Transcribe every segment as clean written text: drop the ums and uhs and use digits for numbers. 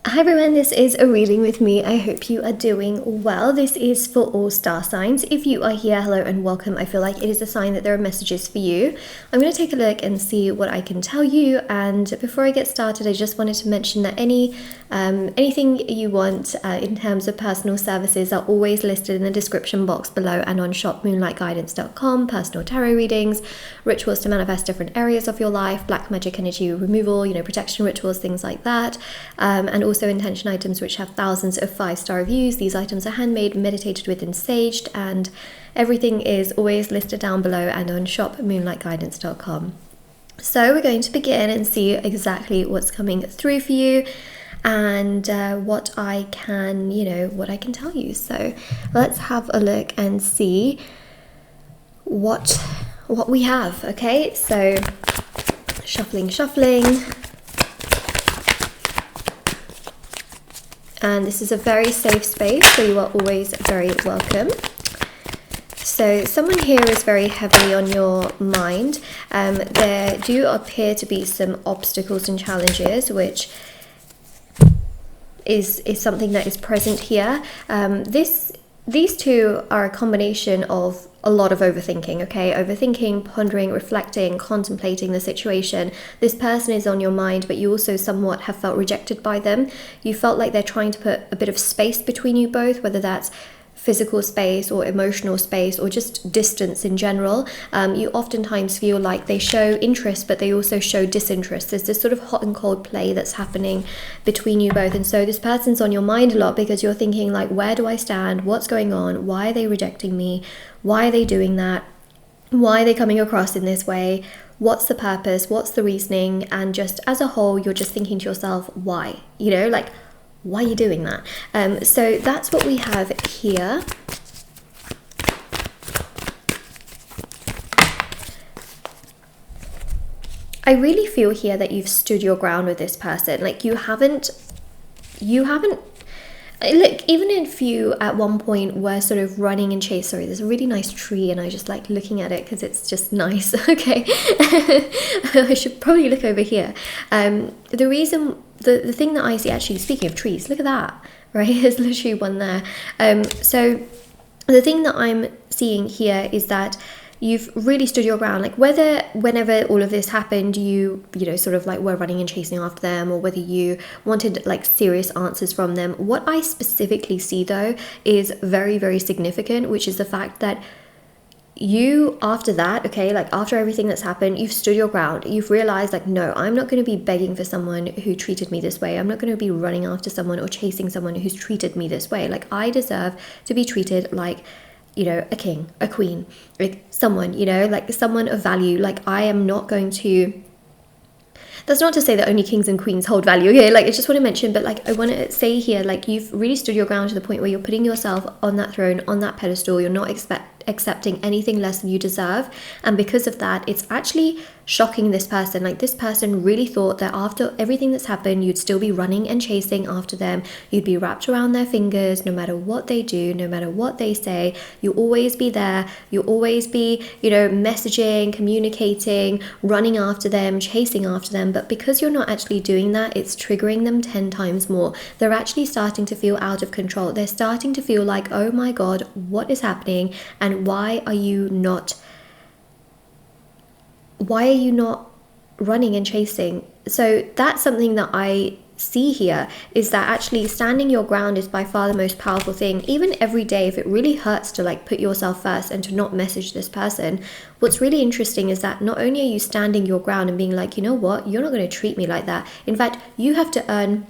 Hi everyone, this is a reading with me. I hope you are doing well. This is for all star signs. If you are here, hello and welcome. I feel like it is a sign that there are messages for you. I'm going to take a look and see what I can tell you. And before I get started, I just wanted to mention that anything you want in terms of personal services are always listed in the description box below and on shopmoonlightguidance.com. Personal tarot readings, rituals to manifest different areas of your life, black magic energy removal, protection rituals, things like that. And also intention items which have thousands of 5-star reviews. These items are handmade, meditated with, and saged, and everything is always listed down below and on shopmoonlightguidance.com. So we're going to begin and see exactly what's coming through for you and what I can tell you. So let's have a look and see what we have. Okay, so shuffling. And this is a very safe space, so you are always very welcome. So someone here is very heavily on your mind. There do appear to be some obstacles and challenges, which is something that is present here. These two are a combination of a lot of overthinking, okay? Overthinking, pondering, reflecting, contemplating the situation. This person is on your mind, but you also somewhat have felt rejected by them. You felt like they're trying to put a bit of space between you both, whether that's physical space or emotional space or just distance in general. You oftentimes feel like they show interest, but they also show disinterest. There's this sort of hot and cold play that's happening between you both. And so this person's on your mind a lot because you're thinking like, where do I stand? What's going on? Why are they rejecting me? Why are they doing that? Why are they coming across in this way? What's the purpose? What's the reasoning? And just as a whole, you're just thinking to yourself, why? Why are you doing that? So that's what we have here. I really feel here that you've stood your ground with this person. Like you haven't, look, even if you at one point were sort of running and chase, sorry, there's a really nice tree and I just like looking at it because it's just nice. Okay. I should probably look over here. The thing that I see, actually, speaking of trees, look at that, right? There's literally one there. So the thing that I'm seeing here is that you've really stood your ground. Like whenever all of this happened, you sort of like were running and chasing after them, or whether you wanted like serious answers from them. What I specifically see though is very, very significant, which is the fact that you, after that, okay, like after everything that's happened, you've stood your ground. You've realized like, no, I'm not going to be begging for someone who treated me this way. I'm not going to be running after someone or chasing someone who's treated me this way. Like I deserve to be treated like, a king, a queen, like someone, like someone of value. Like I am not going to, that's not to say that only kings and queens hold value here. Like I just want to mention, but like I want to say here, like you've really stood your ground to the point where you're putting yourself on that throne, on that pedestal. You're not accepting anything less than you deserve. And because of that, it's actually shocking this person. Like this person really thought that after everything that's happened, you'd still be running and chasing after them. You'd be wrapped around their fingers no matter what they do, no matter what they say. You'll always be there. You'll always be, messaging, communicating, running after them, chasing after them. But because you're not actually doing that, it's triggering them 10 times more. They're actually starting to feel out of control. They're starting to feel like, oh my God, what is happening? And why are you not running and chasing? So that's something that I see here, is that actually standing your ground is by far the most powerful thing. Even every day, if it really hurts to like put yourself first and to not message this person, what's really interesting is that not only are you standing your ground and being like, you know what, you're not going to treat me like that. In fact, you have to earn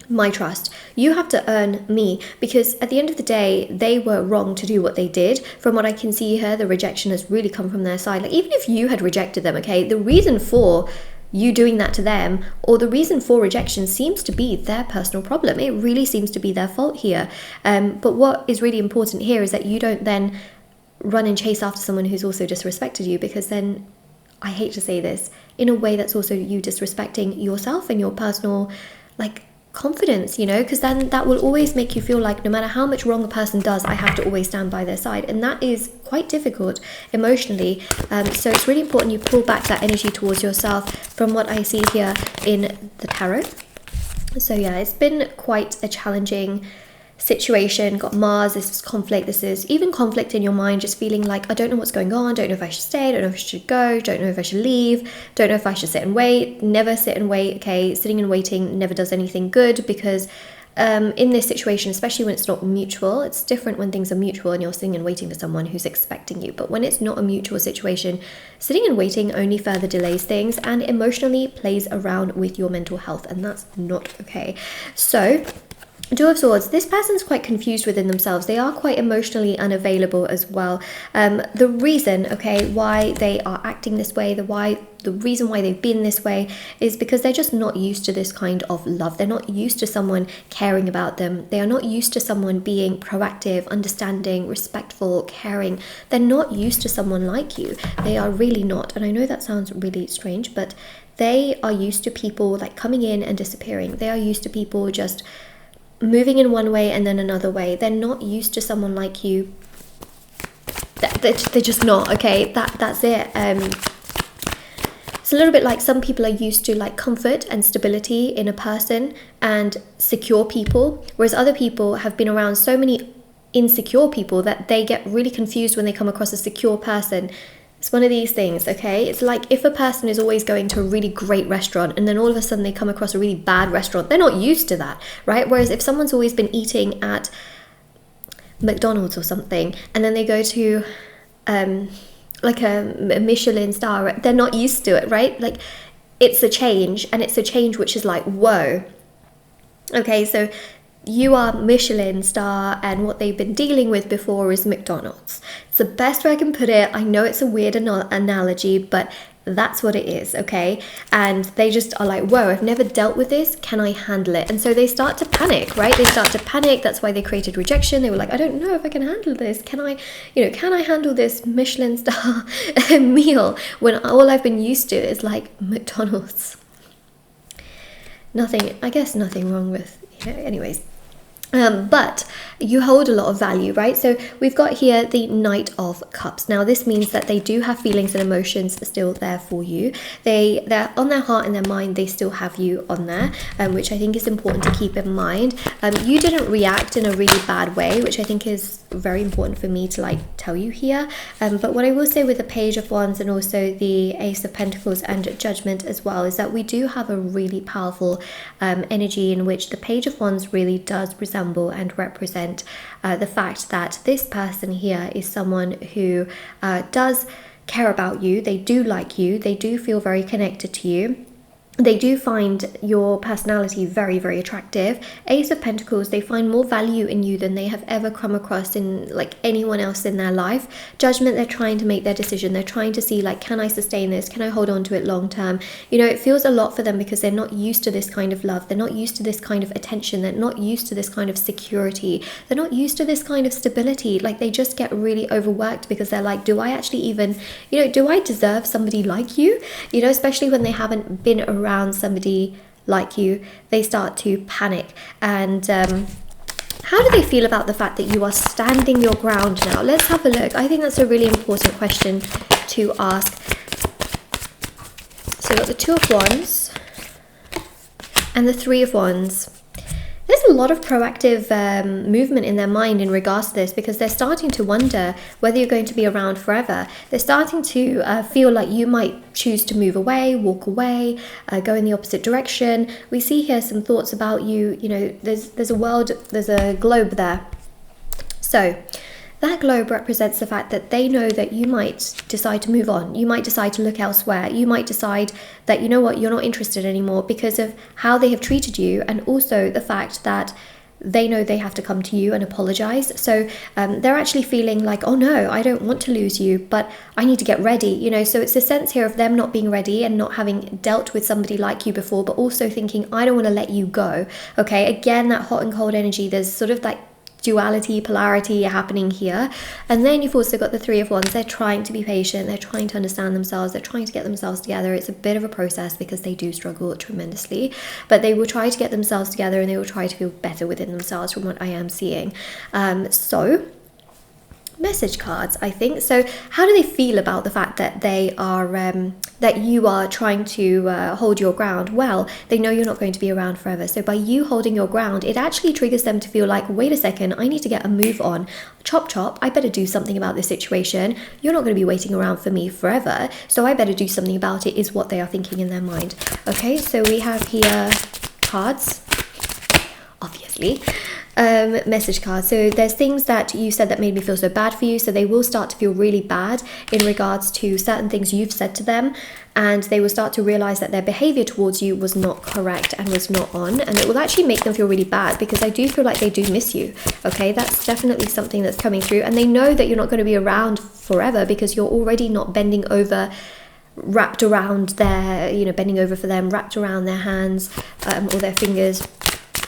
my trust. You have to earn me, because at the end of the day, they were wrong to do what they did. From what I can see here, the rejection has really come from their side. Like even if you had rejected them, okay, the reason for you doing that to them, or the reason for rejection, seems to be their personal problem. It really seems to be their fault here. But what is really important here is that you don't then run and chase after someone who's also disrespected you, because then, I hate to say this, in a way that's also you disrespecting yourself and your personal like confidence, because then that will always make you feel like no matter how much wrong a person does, I have to always stand by their side, and that is quite difficult emotionally. So it's really important you pull back that energy towards yourself. From what I see here in the tarot, So yeah, it's been quite a challenging situation. Got Mars, this is conflict, this is even conflict in your mind, just feeling like I don't know what's going on, don't know if I should stay, don't know if I should go, don't know if I should leave, don't know if I should sit and wait. Never sit and wait. Okay, sitting and waiting never does anything good, because in this situation, especially when it's not mutual, it's different when things are mutual and you're sitting and waiting for someone who's expecting you. But when it's not a mutual situation, sitting and waiting only further delays things and emotionally plays around with your mental health, and that's not okay. So Two of Swords, this person's quite confused within themselves. They are quite emotionally unavailable as well. The reason, okay, why they are acting this way, the reason why they've been this way is because they're just not used to this kind of love. They're not used to someone caring about them. They are not used to someone being proactive, understanding, respectful, caring. They're not used to someone like you. They are really not. And I know that sounds really strange, but they are used to people like coming in and disappearing. They are used to people just moving in one way and then another way. They're not used to someone like you. They're just not, okay? That's it. It's a little bit like some people are used to like comfort and stability in a person and secure people, whereas other people have been around so many insecure people that they get really confused when they come across a secure person. It's one of these things, okay? It's like if a person is always going to a really great restaurant and then all of a sudden they come across a really bad restaurant, they're not used to that, right? Whereas if someone's always been eating at McDonald's or something and then they go to like a Michelin star, they're not used to it, right? Like it's a change, and it's a change which is like, whoa. Okay, so you are Michelin star and what they've been dealing with before is McDonald's. It's the best way I can put it. I know it's a weird analogy, but that's what it is, okay? And they just are like, whoa, I've never dealt with this. Can I handle it? And so they start to panic, right? They start to panic. That's why they created rejection. They were like, I don't know if I can handle this. Can I handle this Michelin star meal when all I've been used to is like McDonald's? I guess nothing wrong with, anyways. But you hold a lot of value, right? So we've got here the Knight of Cups. Now this means that they do have feelings and emotions still there for you. They're on their heart and their mind. They still have you on there, which I think is important to keep in mind. You didn't react in a really bad way, which I think is very important for me to like tell you here. But what I will say with the Page of Wands and also the Ace of Pentacles and Judgment as well is that we do have a really powerful energy in which the Page of Wands really does resemble and represent the fact that this person here is someone who does care about you. They do like you. They do feel very connected to you. They do find your personality very, very attractive. Ace of Pentacles, they find more value in you than they have ever come across in like anyone else in their life. Judgment, they're trying to make their decision. They're trying to see like, can I sustain this? Can I hold on to it long term? You know, it feels a lot for them because they're not used to this kind of love. They're not used to this kind of attention. They're not used to this kind of security. They're not used to this kind of stability. Like they just get really overworked because they're like, do I actually even, do I deserve somebody like you? Especially when they haven't been around somebody like you, they start to panic. And how do they feel about the fact that you are standing your ground now? Let's have a look. I think that's a really important question to ask. So we've got the Two of Wands and the Three of Wands. There's a lot of proactive movement in their mind in regards to this because they're starting to wonder whether you're going to be around forever. They're starting to feel like you might choose to move away, walk away, go in the opposite direction. We see here some thoughts about you. There's a world, there's a globe there. So that globe represents the fact that they know that you might decide to move on. You might decide to look elsewhere. You might decide that, you know what, you're not interested anymore because of how they have treated you, and also the fact that they know they have to come to you and apologize. So they're actually feeling like, oh no, I don't want to lose you, but I need to get ready. So it's a sense here of them not being ready and not having dealt with somebody like you before, but also thinking, I don't want to let you go. Okay, again, that hot and cold energy, there's sort of like duality, polarity happening here. And then you've also got the Three of Wands. They're trying to be patient. They're trying to understand themselves. They're trying to get themselves together. It's a bit of a process because they do struggle tremendously, but they will try to get themselves together and they will try to feel better within themselves from what I am seeing. So message cards, I think. So how do they feel about the fact that they are that you are trying to hold your ground? Well, they know you're not going to be around forever, so by you holding your ground, it actually triggers them to feel like, wait a second, I need to get a move on. Chop chop, I better do something about this situation. You're not going to be waiting around for me forever, so I better do something about it, is what they are thinking in their mind. Okay, so we have here cards, obviously. Message cards. So there's things that you said that made me feel so bad for you, so they will start to feel really bad in regards to certain things you've said to them, and they will start to realize that their behavior towards you was not correct and was not on, and it will actually make them feel really bad, because I do feel like they do miss you. Okay, that's definitely something that's coming through, and they know that you're not going to be around forever because you're already not bending over, wrapped around their, bending over for them, wrapped around their hands or their fingers.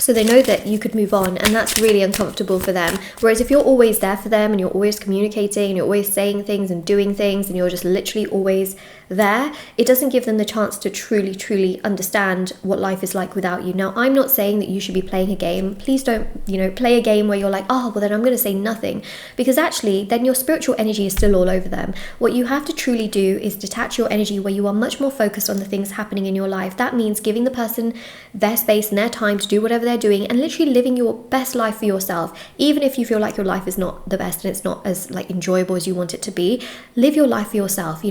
So they know that you could move on, and that's really uncomfortable for them. Whereas if you're always there for them and you're always communicating and you're always saying things and doing things and you're just literally always there, it doesn't give them the chance to truly understand what life is like without you. Now, I'm not saying that you should be playing a game. Please don't, play a game where you're like, oh, well then I'm going to say nothing, because actually then your spiritual energy is still all over them. What you have to truly do is detach your energy where you are much more focused on the things happening in your life. That means giving the person their space and their time to do whatever they're doing, and literally living your best life for yourself. Even if you feel like your life is not the best and it's not as enjoyable as you want it to be, live your life for yourself.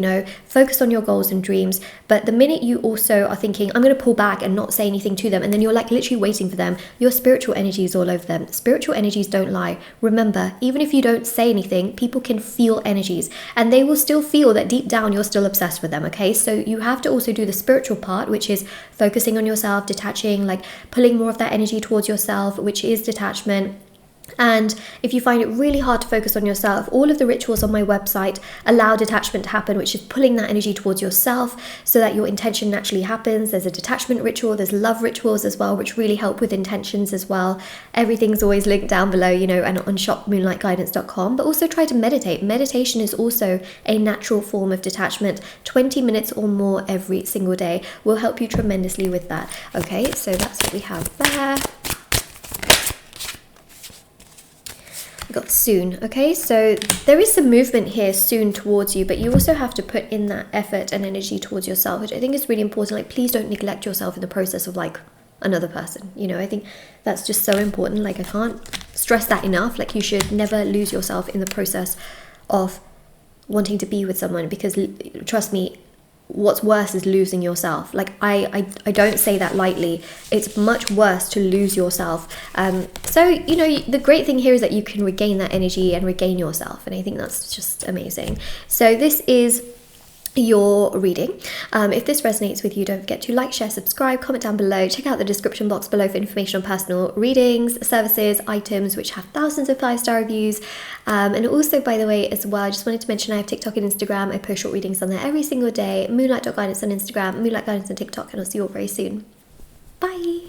Focus on your goals and dreams. But the minute you also are thinking, I'm going to pull back and not say anything to them, and then you're literally waiting for them, your spiritual energy is all over them. Spiritual energies don't lie. Remember, even if you don't say anything, people can feel energies, and they will still feel that deep down you're still obsessed with them. Okay, so you have to also do the spiritual part, which is focusing on yourself, detaching, pulling more of that energy towards yourself, which is detachment. And if you find it really hard to focus on yourself, all of the rituals on my website allow detachment to happen, which is pulling that energy towards yourself so that your intention naturally happens. There's a detachment ritual, there's love rituals as well, which really help with intentions as well. Everything's always linked down below, and on shopmoonlightguidance.com. But also try to meditate. Meditation is also a natural form of detachment. 20 minutes or more every single day will help you tremendously with that. Okay, so that's what we have there. Got soon. Okay, so there is some movement here soon towards you, but you also have to put in that effort and energy towards yourself, which I think is really important. Please don't neglect yourself in the process of another person. I think that's just so important. I can't stress that enough. You should never lose yourself in the process of wanting to be with someone, because trust me, what's worse is losing yourself. I don't say that lightly. It's much worse to lose yourself. So the great thing here is that you can regain that energy and regain yourself, and I think that's just amazing. So this is your reading. If this resonates with you, don't forget to like, share, subscribe, comment down below. Check out the description box below for information on personal readings, services, items which have thousands of 5-star reviews. And also, by the way, as well, I just wanted to mention I have TikTok and Instagram. I post short readings on there every single day. Moonlight.guidance on Instagram, Moonlight Guidance on TikTok, and I'll see you all very soon. Bye.